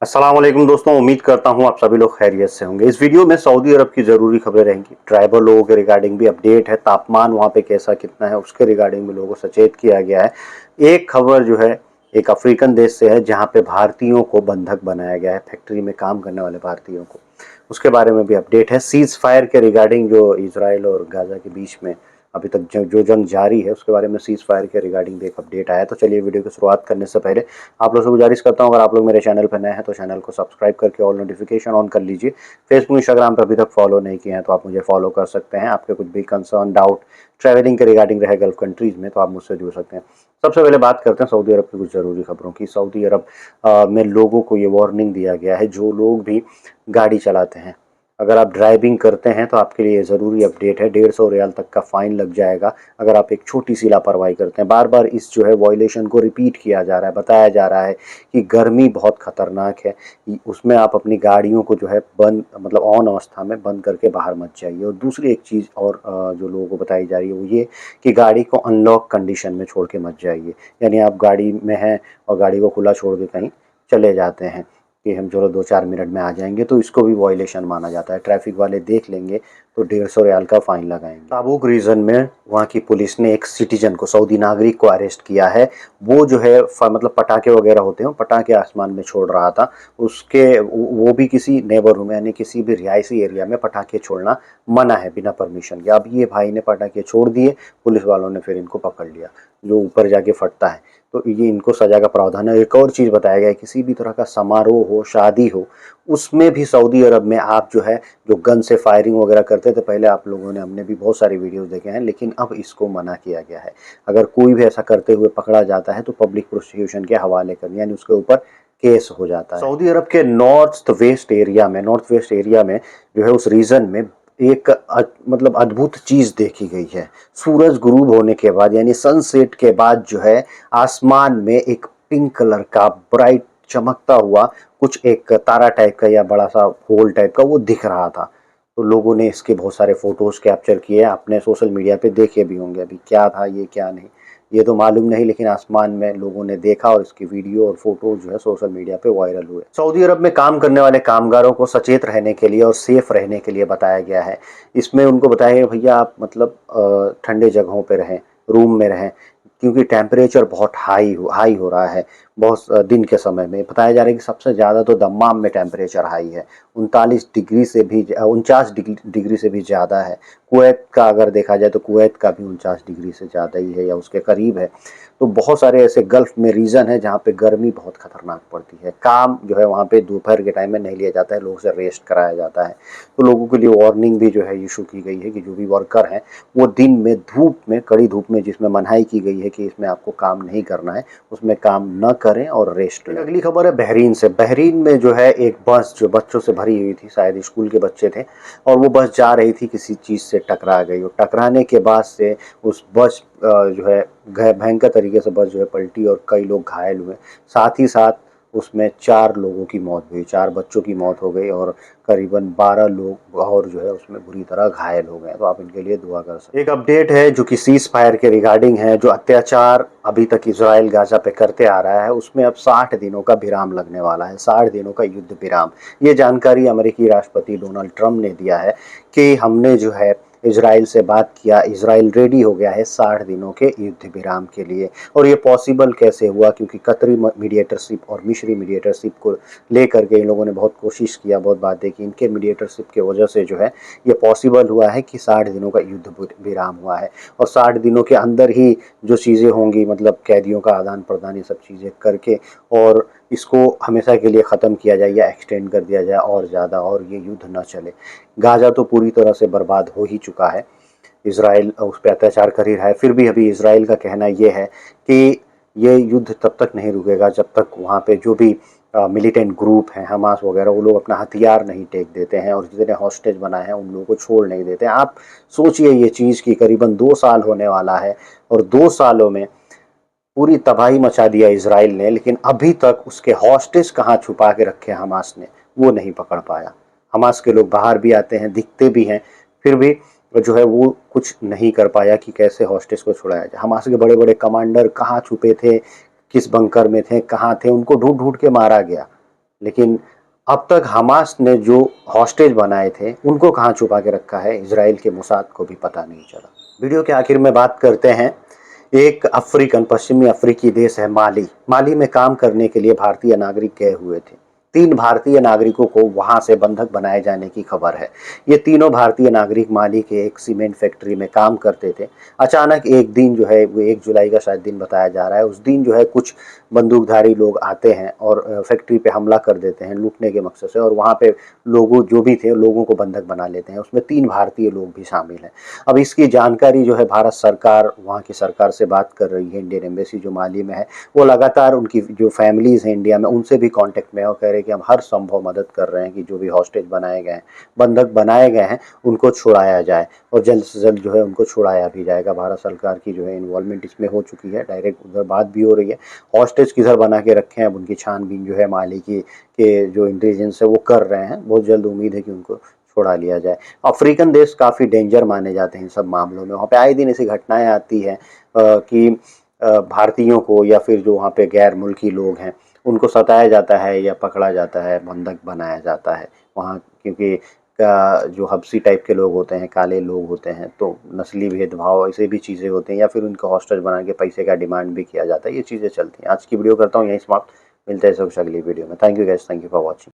अस्सलाम वालेकुम दोस्तों, उम्मीद करता हूँ आप सभी लोग खैरियत से होंगे। इस वीडियो में सऊदी अरब की ज़रूरी खबरें रहेंगी। ट्राइबल लोगों के रिगार्डिंग भी अपडेट है, तापमान वहाँ पे कैसा कितना है उसके रिगार्डिंग भी लोगों को सचेत किया गया है। एक खबर जो है एक अफ्रीकन देश से है जहाँ पे भारतीयों को बंधक बनाया गया है, फैक्ट्री में काम करने वाले भारतीयों को, उसके बारे में भी अपडेट है। सीज फायर के रिगार्डिंग जो इसराइल और गाजा के बीच में अभी तक जो जंग जारी है उसके बारे में सीज फायर के रिगार्डिंग भी एक अपडेट आया। तो चलिए वीडियो की शुरुआत करने से पहले आप लोग से गुजारिश करता हूँ, अगर आप लोग मेरे चैनल पर नए हैं तो चैनल को सब्सक्राइब करके ऑल नोटिफिकेशन ऑन कर लीजिए। फेसबुक इंस्टाग्राम पर अभी तक फॉलो नहीं किए हैं तो आप मुझे फॉलो कर सकते हैं। आपके कुछ भी कंसर्न डाउट ट्रैवलिंग के रिगार्डिंग रहे गल्फ कंट्रीज़ में तो आप मुझसे जुड़ सकते हैं। सबसे पहले बात करते हैं सऊदी अरब की कुछ ज़रूरी खबरों की। सऊदी अरब में लोगों को ये वार्निंग दिया गया है, जो लोग भी गाड़ी चलाते हैं, अगर आप ड्राइविंग करते हैं तो आपके लिए ज़रूरी अपडेट है। 150 रियाल तक का फ़ाइन लग जाएगा अगर आप एक छोटी सी लापरवाही करते हैं। बार बार इस जो है वॉयलेशन को रिपीट किया जा रहा है, बताया जा रहा है कि गर्मी बहुत ख़तरनाक है, उसमें आप अपनी गाड़ियों को जो है बंद मतलब ऑन अवस्था में बंद करके बाहर मत जाइए। और दूसरी एक चीज़ और जो लोगों को बताई जा रही है वो ये कि गाड़ी को अनलॉक कंडीशन में छोड़ के मत जाइए। यानी आप गाड़ी में हैं और गाड़ी को खुला छोड़ के कहीं चले जाते हैं कि हम चलो 2-4 मिनट में आ जाएंगे, तो इसको भी वॉयलेशन माना जाता है। ट्रैफिक वाले देख लेंगे तो 150 रियाल का फ़ाइन लगाएंगे। ताबूक रीजन में वहाँ की पुलिस ने एक सिटीजन को, सऊदी नागरिक को अरेस्ट किया है। वो जो है मतलब पटाखे वगैरह होते हैं, पटाखे आसमान में छोड़ रहा था। उसके वो भी किसी नेबरहुड में यानी किसी भी रिहायशी एरिया में पटाखे छोड़ना मना है बिना परमिशन के। अब ये भाई ने पटाखे छोड़ दिए, पुलिस वालों ने फिर इनको पकड़ लिया, जो ऊपर जाके फटता है तो ये इनको सज़ा का प्रावधान है। एक और चीज़ बताया गया है, किसी भी तरह का समारोह हो, शादी हो, उसमें भी सऊदी अरब में आप जो है जो गन से फायरिंग वगैरह करते थे पहले, आप लोगों ने, हमने भी बहुत सारे वीडियोस देखे हैं, लेकिन अब इसको मना किया गया है। अगर कोई भी ऐसा करते हुए पकड़ा जाता है तो पब्लिक प्रोसिक्यूशन के हवाले कर, यानी उसके ऊपर केस हो जाता है। सऊदी अरब के नॉर्थ वेस्ट एरिया में जो है उस रीजन में एक मतलब अद्भुत चीज़ देखी गई है। सूरज गुरूब होने के बाद यानी सनसेट के बाद जो है आसमान में एक पिंक कलर का ब्राइट चमकता हुआ कुछ एक तारा टाइप का या बड़ा सा होल टाइप का वो दिख रहा था। तो लोगों ने इसके बहुत सारे फोटोज़ कैप्चर किए, आपने सोशल मीडिया पे देखे भी होंगे। अभी क्या था ये क्या नहीं ये तो मालूम नहीं, लेकिन आसमान में लोगों ने देखा और इसकी वीडियो और फोटो जो है सोशल मीडिया पे वायरल हुए। सऊदी अरब में काम करने वाले कामगारों को सचेत रहने के लिए और सेफ रहने के लिए बताया गया है। इसमें उनको बताया गया भैया आप मतलब ठंडे जगहों पे रहें, रूम में रहें, क्योंकि टेम्परेचर बहुत हाई हो रहा है। बहुत दिन के समय में बताया जा रहा है कि सबसे ज़्यादा तो दम्माम में टेम्परेचर हाई है, 39 डिग्री से भी 49 डिग्री से भी ज़्यादा है। कुवैत का अगर देखा जाए तो कुवैत का भी 49 डिग्री से ज़्यादा ही है या उसके करीब है। तो बहुत सारे ऐसे गल्फ़ में रीजन है जहाँ पे गर्मी बहुत ख़तरनाक पड़ती है। काम जो है वहाँ पे दोपहर के टाइम में नहीं लिया जाता है, लोगों से रेस्ट कराया जाता है। तो लोगों के लिए वार्निंग भी जो है इशू की गई है कि जो भी वर्कर हैं वो दिन में धूप में, कड़ी धूप में, जिसमें मनाही की गई है कि इसमें आपको काम नहीं करना है, उसमें काम न करें और रेस्ट लें। अगली खबर है बहरीन से। बहरीन में जो है एक बस जो बच्चों से भरी हुई थी, शायद स्कूल के बच्चे थे, और वो बस जा रही थी, किसी चीज़ से टकरा गई और टकराने के बाद से उस बस जो है भयंकर तरीके से बस जो है पलटी और कई लोग घायल हुए। साथ ही साथ उसमें 4 लोगों की मौत हुई, 4 बच्चों की मौत हो गई और करीबन 12 लोग और जो है उसमें बुरी तरह घायल हो गए। तो आप इनके लिए दुआ कर सकते हैं। एक अपडेट है जो कि सीज फायर के रिगार्डिंग है। जो अत्याचार अभी तक इजराइल गाजा पे करते आ रहा है उसमें अब 60 दिनों का विराम लगने वाला है, 60 दिनों का युद्ध विराम। ये जानकारी अमेरिकी राष्ट्रपति डोनाल्ड ट्रंप ने दिया है कि हमने जो है इजराइल से बात किया, इजराइल रेडी हो गया है 60 दिनों के युद्ध विराम के लिए। और ये पॉसिबल कैसे हुआ, क्योंकि कतरी मीडिएटरशिप और मिस्री मीडिएटरशिप को लेकर के इन लोगों ने बहुत कोशिश किया, बहुत बातें की। इनके मीडिएटरशिप की वजह से जो है ये पॉसिबल हुआ है कि 60 दिनों का युद्ध विराम हुआ है। और 60 दिनों के अंदर ही जो चीज़ें होंगी, मतलब कैदियों का आदान प्रदान, ये सब चीज़ें करके और इसको हमेशा के लिए ख़त्म किया जाए या एक्सटेंड कर दिया जाए और ज़्यादा, और ये युद्ध न चले। गाज़ा तो पूरी तरह से बर्बाद हो ही चुका है, इजराइल उस पर अत्याचार कर ही रहा है। फिर भी अभी इजराइल का कहना ये है कि ये युद्ध तब तक नहीं रुकेगा जब तक वहाँ पे जो भी मिलिटेंट ग्रुप हैं, हमास वगैरह, वो लोग अपना हथियार नहीं टेक देते हैं और जितने हॉस्टेज बनाए हैं उन लोगों को छोड़ नहीं देते हैं। आप सोचिए ये चीज़ की करीबन 2 साल होने वाला है और 2 सालों में पूरी तबाही मचा दिया इसराइल ने, लेकिन अभी तक उसके हॉस्टेज कहाँ छुपा के रखे हमास ने वो नहीं पकड़ पाया। हमास के लोग बाहर भी आते हैं, दिखते भी हैं, फिर भी जो है वो कुछ नहीं कर पाया कि कैसे हॉस्टेज को छुड़ाया जाए। हमास के बड़े बड़े कमांडर कहाँ छुपे थे, किस बंकर में थे, कहाँ थे, उनको ढूंढ ढूंढ के मारा गया। लेकिन अब तक हमास ने जो हॉस्टेज बनाए थे उनको कहाँ छुपा के रखा है, इजराइल के मोसाद को भी पता नहीं चला। वीडियो के आखिर में बात करते हैं, एक अफ्रीकन पश्चिमी अफ्रीकी देश है माली। माली में काम करने के लिए भारतीय नागरिक गए हुए थे। 3 भारतीय नागरिकों को वहां से बंधक बनाए जाने की खबर है। ये तीनों भारतीय नागरिक माली के एक सीमेंट फैक्ट्री में काम करते थे। अचानक एक दिन जो है, वो 1 जुलाई का शायद दिन बताया जा रहा है, उस दिन जो है कुछ बंदूकधारी लोग आते हैं और फैक्ट्री पे हमला कर देते हैं लूटने के मकसद से, और वहाँ पे लोगों जो भी थे लोगों को बंधक बना लेते हैं। उसमें 3 भारतीय लोग भी शामिल हैं। अब इसकी जानकारी जो है भारत सरकार, वहाँ की सरकार से बात कर रही है। इंडियन एम्बेसी जो माली में है वो लगातार उनकी जो फैमिलीज़ हैं इंडिया में, उनसे भी कांटेक्ट में है और कह रहे हैं कि हम हर संभव मदद कर रहे हैं कि जो भी हॉस्टेज बनाए गए हैं, बंधक बनाए गए हैं, उनको छुड़ाया जाए और जल्द से जल्द जो है उनको छुड़ाया भी जाएगा। भारत सरकार की जो है इन्वॉल्वमेंट इसमें हो चुकी है, डायरेक्ट उधर बात भी हो रही है। हॉस्टेज किधर बना के रखे हैं, अब उनकी छानबीन जो है माली की के जो इंटेलिजेंस है वो कर रहे हैं। बहुत जल्द उम्मीद है कि उनको छोड़ा लिया जाए। अफ्रीकन देश काफ़ी डेंजर माने जाते हैं इन सब मामलों में। वहाँ पे आए दिन ऐसी घटनाएं आती हैं कि भारतीयों को या फिर जो वहाँ पे गैर मुल्की लोग हैं उनको सताया जाता है या पकड़ा जाता है, बंधक बनाया जाता है वहाँ, क्योंकि जो हबसी टाइप के लोग होते हैं, काले लोग होते हैं, तो नस्ली भेदभाव ऐसे भी चीज़ें होती हैं, या फिर उनको हॉस्टेज बना के पैसे का डिमांड भी किया जाता है। ये चीज़ें चलती हैं। आज की वीडियो करता हूँ यहीं समाप्त। मिलते हैं सब अगली वीडियो में। Thank you guys, thank you for watching.